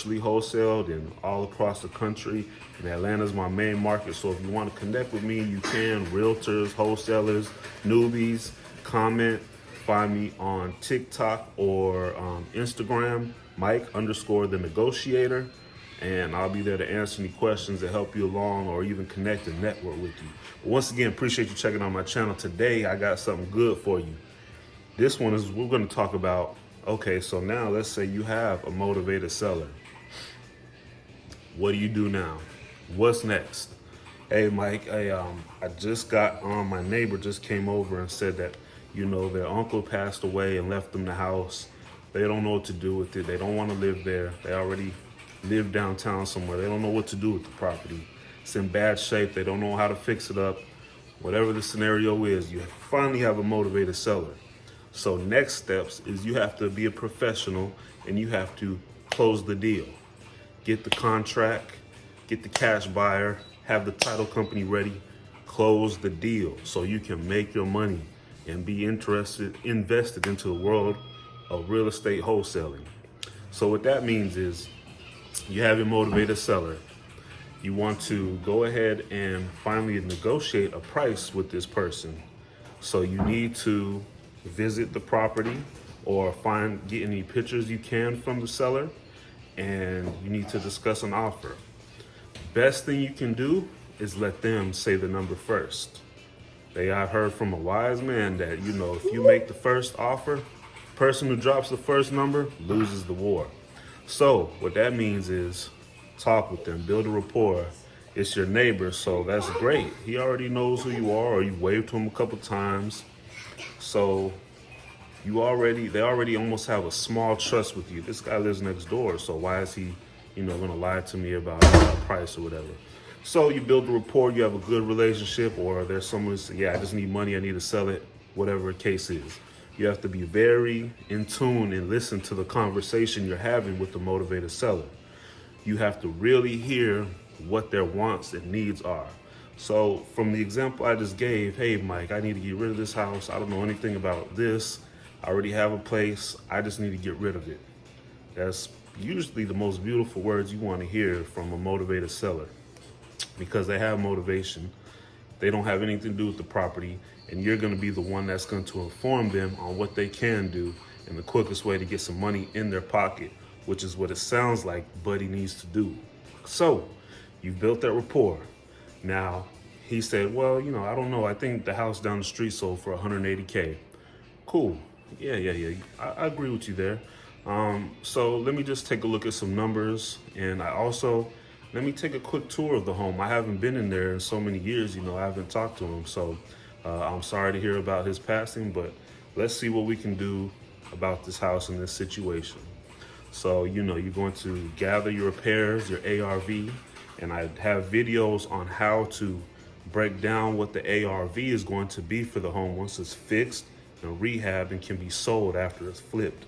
wholesaled and all across the country. And Atlanta's my main market. So if you want to connect with me, you can. Realtors, wholesalers, newbies, comment. Find me on TikTok or Instagram, Mike underscore the negotiator. And I'll be there to answer any questions that help you along or even connect and network with you. But once again, appreciate you checking out my channel. Today, I got something good for you. This one is, we're going to talk about, okay, so now let's say you have a motivated seller. What do you do now? What's next? Hey, Mike, I just got on, my neighbor just came over and said that, their uncle passed away and left them the house. They don't know what to do with it. They don't want to live there. They already live downtown somewhere. They don't know what to do with the property. It's in bad shape. They don't know how to fix it up. Whatever the scenario is, you finally have a motivated seller. So next steps is you have to be a professional and you have to close the deal. Get the contract, get the cash buyer, have the title company ready, close the deal so you can make your money and be invested into the world of real estate wholesaling. So what that means is you have your motivated seller. You want to go ahead and finally negotiate a price with this person. So you need to visit the property or get any pictures you can from the seller, and you need to discuss an offer. Best thing you can do is let them say the number first. I've heard from a wise man that, if you make the first offer, person who drops the first number loses the war. So what that means is talk with them, build a rapport. It's your neighbor, so that's great. He already knows who you are, or you waved to him a couple times. So they already almost have a small trust with you. This guy lives next door, so why is he, gonna lie to me about price or whatever? So you build a rapport, you have a good relationship, or there's someone who says, yeah, I just need money, I need to sell it, whatever the case is. You have to be very in tune and listen to the conversation you're having with the motivated seller. You have to really hear what their wants and needs are. So from the example I just gave, hey, Mike, I need to get rid of this house. I don't know anything about this. I already have a place. I just need to get rid of it. That's usually the most beautiful words you want to hear from a motivated seller, because they have motivation. They don't have anything to do with the property, and you're going to be the one that's going to inform them on what they can do and the quickest way to get some money in their pocket, which is what it sounds like Buddy needs to do. So you've built that rapport. Now he said, well, I don't know. I think the house down the street sold for 180K. Cool. Yeah. I agree with you there. So let me just take a look at some numbers, and let me take a quick tour of the home. I haven't been in there in so many years, I haven't talked to him. So I'm sorry to hear about his passing, but let's see what we can do about this house and this situation. So, you're going to gather your repairs, your ARV, and I have videos on how to break down what the ARV is going to be for the home once it's fixed and rehabbed and can be sold after it's flipped.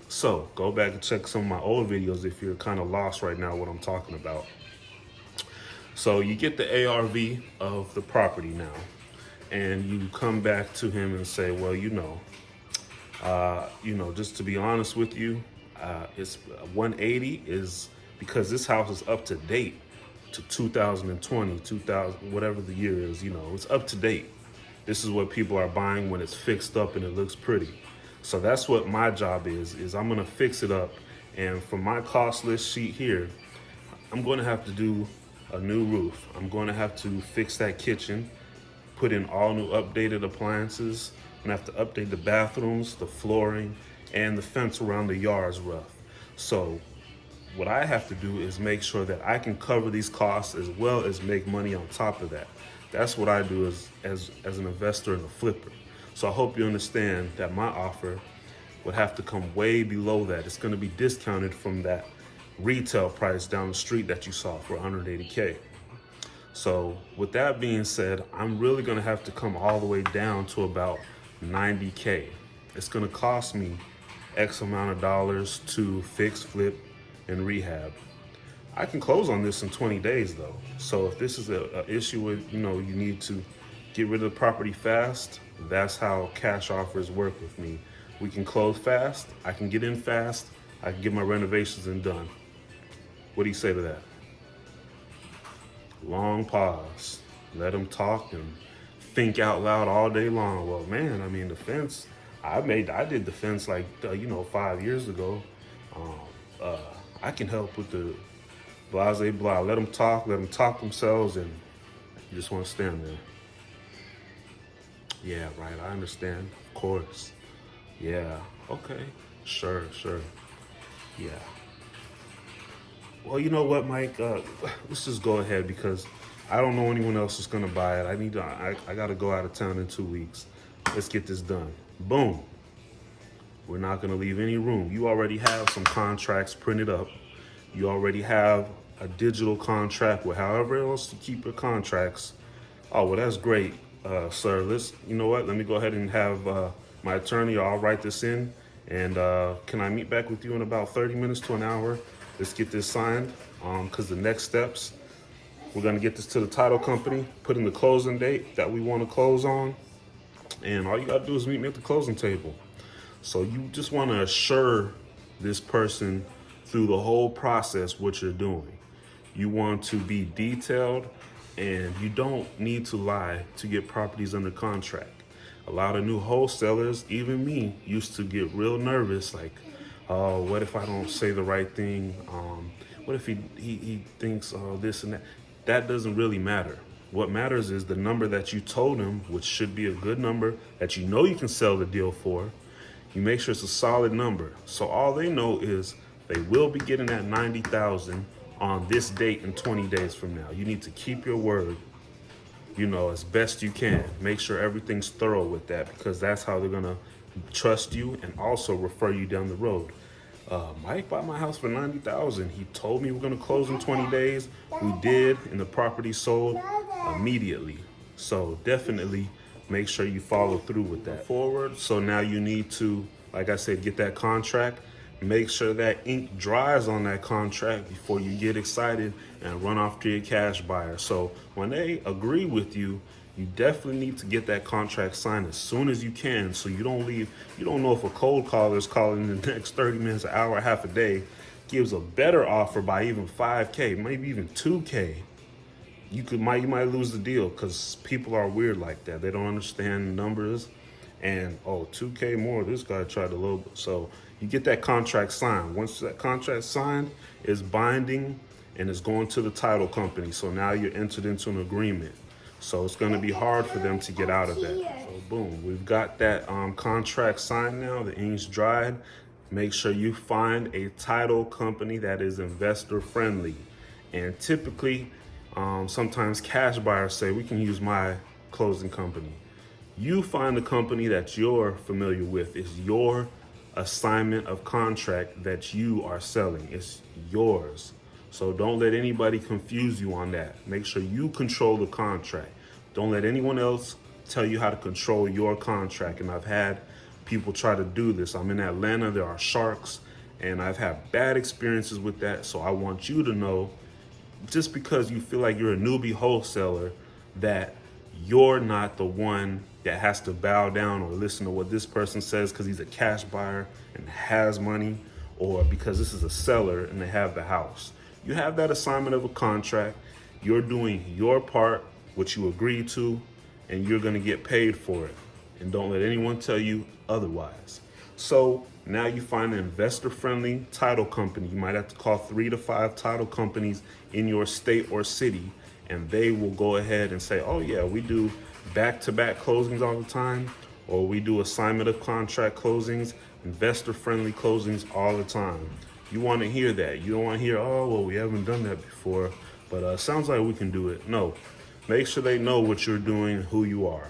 So go back and check some of my old videos if you're kind of lost right now what I'm talking about. So you get the ARV of the property now, and you come back to him and say, well, just to be honest with you, it's 180 is because this house is up to date to 2020, 2000, whatever the year is, it's up to date. This is what people are buying when it's fixed up and it looks pretty. So that's what my job is I'm gonna fix it up. And for my cost list sheet here, I'm gonna have to do a new roof. I'm gonna have to fix that kitchen, put in all new updated appliances. I'm gonna have to update the bathrooms, the flooring, and the fence around the yard is rough. So what I have to do is make sure that I can cover these costs as well as make money on top of that. That's what I do as an investor and a flipper. So I hope you understand that my offer would have to come way below that. It's gonna be discounted from that retail price down the street that you saw for 180K. So with that being said, I'm really gonna have to come all the way down to about 90K. It's gonna cost me X amount of dollars to fix, flip, and rehab. I can close on this in 20 days though. So if this is an issue with, you need to get rid of the property fast, that's how cash offers work with me. We can close fast, I can get in fast, I can get my renovations and done. What do you say to that? Long pause. Let them talk and think out loud all day long. Well, man, I mean, the fence, I did the fence like, 5 years ago. Um, uh, I can help with the blase blah. Let them talk themselves, and you just want to stand there. Yeah, right, I understand. Of course. Yeah, okay. Sure. Yeah. Well, you know what, Mike? Let's just go ahead because I don't know anyone else is gonna buy it. I gotta go out of town in 2 weeks. Let's get this done. Boom. We're not gonna leave any room. You already have some contracts printed up. You already have a digital contract with however else to keep your contracts. Oh, well, that's great, sir. You know what? Let me go ahead and have my attorney. I'll write this in. And can I meet back with you in about 30 minutes to an hour? Let's get this signed. Because the next steps, we're going to get this to the title company, put in the closing date that we want to close on. And all you got to do is meet me at the closing table. So you just want to assure this person through the whole process what you're doing. You want to be detailed, and you don't need to lie to get properties under contract. A lot of new wholesalers, even me, used to get real nervous, like, oh, what if I don't say the right thing? What if he thinks this and that? That doesn't really matter. What matters is the number that you told him, which should be a good number that you know you can sell the deal for. You make sure it's a solid number. So all they know is they will be getting that 90,000 on this date and 20 days from now. You need to keep your word, as best you can. Make sure everything's thorough with that, because that's how they're gonna trust you and also refer you down the road. Mike bought my house for 90,000. He told me we're gonna close in 20 days. We did, and the property sold immediately. So definitely make sure you follow through with that. Forward. So now you need to, like I said, get that contract. Make sure that ink dries on that contract before you get excited and run off to your cash buyer. So when they agree with you, you definitely need to get that contract signed as soon as you can, so you don't leave. You don't know if a cold caller is calling in the next 30 minutes, an hour, half a day, gives a better offer by even 5K, maybe even 2K. You might lose the deal, because people are weird like that. They don't understand numbers. And 2K more, this guy tried to low. So you get that contract signed. Once that contract signed, it's binding and it's going to the title company. So now you're entered into an agreement. So it's going to be hard for them to get out of that. So boom, we've got that contract signed now. The ink's dried. Make sure you find a title company that is investor friendly. And typically, sometimes cash buyers say, we can use my closing company. You find the company that you're familiar with. It's your assignment of contract that you are selling. It's yours. So don't let anybody confuse you on that. Make sure you control the contract. Don't let anyone else tell you how to control your contract. And I've had people try to do this. I'm in Atlanta, there are sharks, and I've had bad experiences with that. So I want you to know, just because you feel like you're a newbie wholesaler, that you're not the one that has to bow down or listen to what this person says because he's a cash buyer and has money, or because this is a seller and they have the house. You have that assignment of a contract. You're doing your part, what you agreed to, and you're going to get paid for it. And don't let anyone tell you otherwise. So now you find an investor-friendly title company. You might have to call 3 to 5 title companies in your state or city, and they will go ahead and say, oh yeah, we do back-to-back closings all the time, or we do assignment of contract closings, investor-friendly closings all the time. You want to hear that. You don't want to hear, oh, well, we haven't done that before, but sounds like we can do it. No, make sure they know what you're doing, who you are.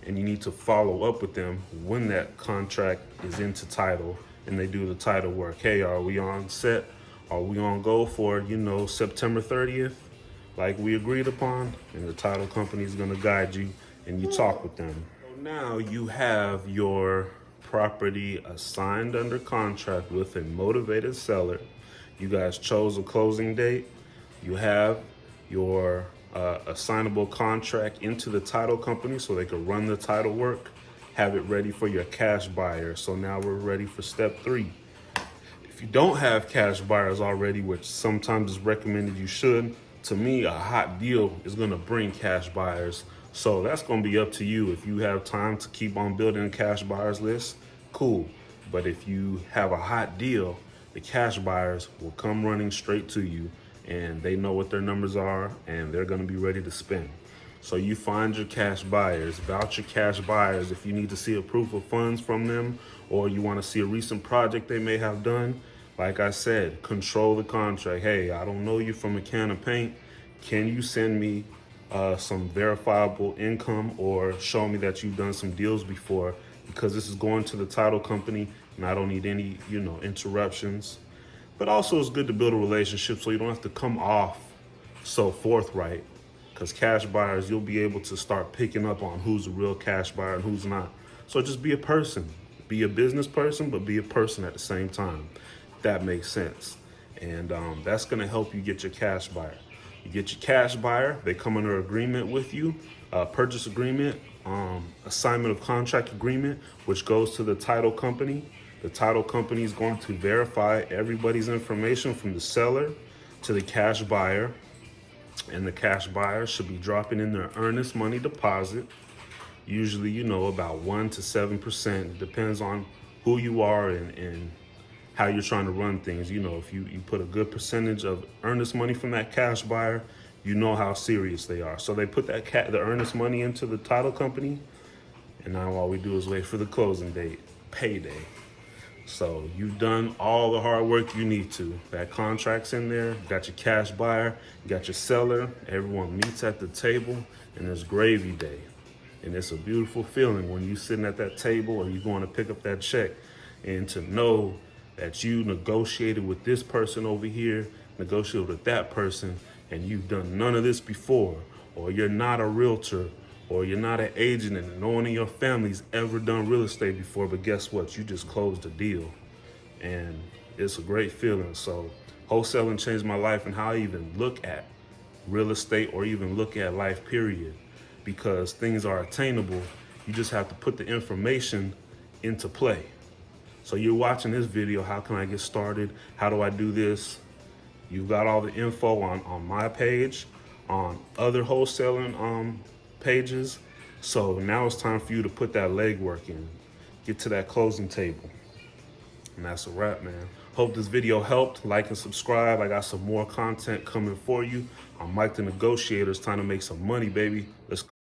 And you need to follow up with them when that contract is into title and they do the title work. Hey, are we on set? Are we on go for, September 30th, like we agreed upon? And the title company is going to guide you, and you talk with them. So now you have your property assigned under contract with a motivated seller. You guys chose a closing date. You have your assignable contract into the title company so they can run the title work, have it ready for your cash buyer. So now we're ready for step 3. If you don't have cash buyers already, which sometimes is recommended you should, to me, a hot deal is going to bring cash buyers. So that's going to be up to you. If you have time to keep on building a cash buyers list, cool. But if you have a hot deal, the cash buyers will come running straight to you, and they know what their numbers are and they're going to be ready to spend. So you find your cash buyers, vouch your cash buyers. If you need to see a proof of funds from them, or you want to see a recent project they may have done, like I said, control the contract. Hey, I don't know you from a can of paint. Can you send me some verifiable income, or show me that you've done some deals before? Because this is going to the title company and I don't need any, interruptions. But also it's good to build a relationship so you don't have to come off so forthright. Because cash buyers, you'll be able to start picking up on who's a real cash buyer and who's not. So just be a person. Be a business person, but be a person at the same time. That makes sense. And that's going to help you get your cash buyer. You get your cash buyer, they come under agreement with you, purchase agreement, assignment of contract agreement, which goes to the title company. The title company is going to verify everybody's information from the seller to the cash buyer. And the cash buyer should be dropping in their earnest money deposit, usually, about 1 to 7%. It depends on who you are and how you're trying to run things. If you put a good percentage of earnest money from that cash buyer, you know how serious they are. So they put the earnest money into the title company, and now all we do is wait for the closing date, payday. So you've done all the hard work you need to. That contract's in there, you got your cash buyer, you got your seller, everyone meets at the table, and it's gravy day. And it's a beautiful feeling when you're sitting at that table or you're going to pick up that check, and to know that you negotiated with this person over here, negotiated with that person, and you've done none of this before, or you're not a realtor, or you're not an agent and no one in your family's ever done real estate before, but guess what? You just closed a deal. And it's a great feeling. So wholesaling changed my life and how I even look at real estate or even look at life, period. Because things are attainable. You just have to put the information into play. So you're watching this video, how can I get started? How do I do this? You've got all the info on my page, on other wholesaling pages. So now it's time for you to put that legwork in, get to that closing table. And that's a wrap, man. Hope this video helped. Like and subscribe. I got some more content coming for you. I'm Mike the Negotiator. It's time to make some money, baby. Let's go.